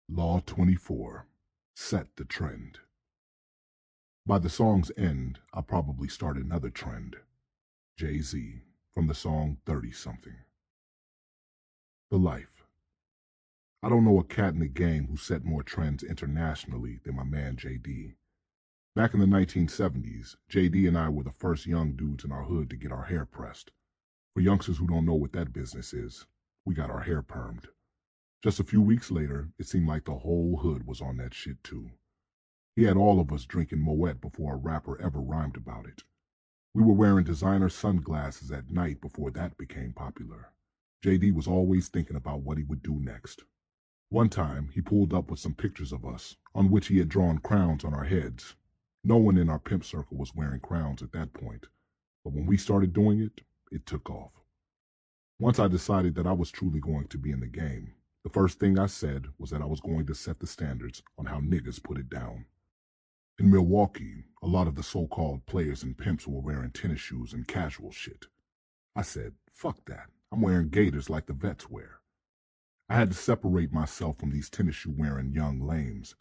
Law 24. Set the trend. By the song's end, I'll probably start another trend. Jay-Z, from the song 30-something. The Life. I don't know a cat in the game who set more trends internationally than my man JD. Back in the 1970s, JD and I were the first young dudes in our hood to get our hair pressed. For youngsters who don't know what that business is, we got our hair permed. Just a few weeks later, it seemed like the whole hood was on that shit too. He had all of us drinking Moet before a rapper ever rhymed about it. We were wearing designer sunglasses at night before that became popular. JD was always thinking about what he would do next. One time, he pulled up with some pictures of us, on which he had drawn crowns on our heads. No one in our pimp circle was wearing crowns at that point, but when we started doing it, it took off. Once I decided that I was truly going to be in the game, the first thing I said was that I was going to set the standards on how niggas put it down. In Milwaukee, a lot of the so-called players and pimps were wearing tennis shoes and casual shit. I said, fuck that. I'm wearing gaiters like the vets wear. I had to separate myself from these tennis shoe wearing young lames.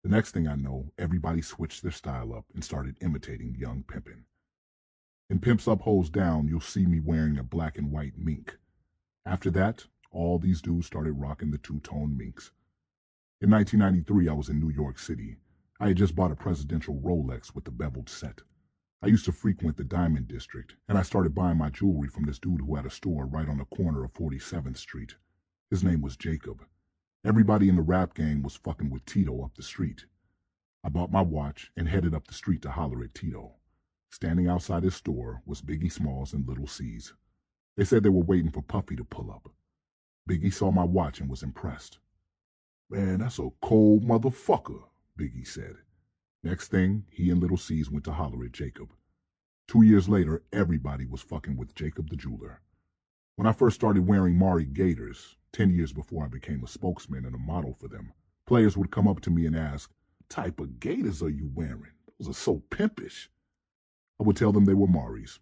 The next thing I know, everybody switched their style up and started imitating young pimpin'. In Pimps Up Hoes Down, you'll see me wearing a black and white mink. After that, all these dudes started rocking the two-tone minks. In 1993, I was in New York City. I had just bought a presidential Rolex with the beveled set. I used to frequent the Diamond District, and I started buying my jewelry from this dude who had a store right on the corner of 47th Street. His name was Jacob. Everybody in the rap game was fucking with Tito up the street. I bought my watch and headed up the street to holler at Tito. Standing outside his store was Biggie Smalls and Little C's. They said they were waiting for Puffy to pull up. Biggie saw my watch and was impressed. Man, that's a cold motherfucker, Biggie said. Next thing, he and Little C's went to holler at Jacob. 2 years later, everybody was fucking with Jacob the jeweler. When I first started wearing Mari gaiters, 10 years before I became a spokesman and a model for them, players would come up to me and ask, "What type of gaiters are you wearing? Those are so pimpish." I would tell them they were Mari's.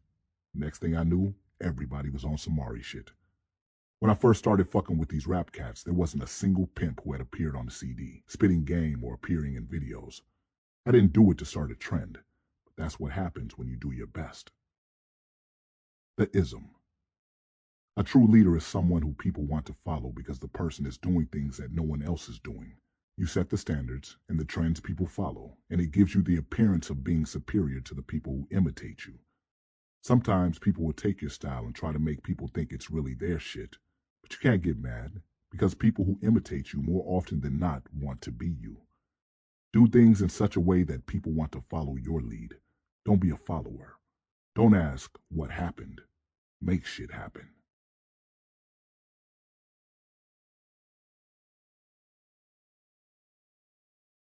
Next thing I knew, everybody was on some Mari shit. When I first started fucking with these rap cats, there wasn't a single pimp who had appeared on the CD, spitting game or appearing in videos. I didn't do it to start a trend, but that's what happens when you do your best. The ism. A true leader is someone who people want to follow because the person is doing things that no one else is doing. You set the standards and the trends people follow, and it gives you the appearance of being superior to the people who imitate you. Sometimes people will take your style and try to make people think it's really their shit. But you can't get mad, because people who imitate you more often than not want to be you. Do things in such a way that people want to follow your lead. Don't be a follower. Don't ask what happened. Make shit happen.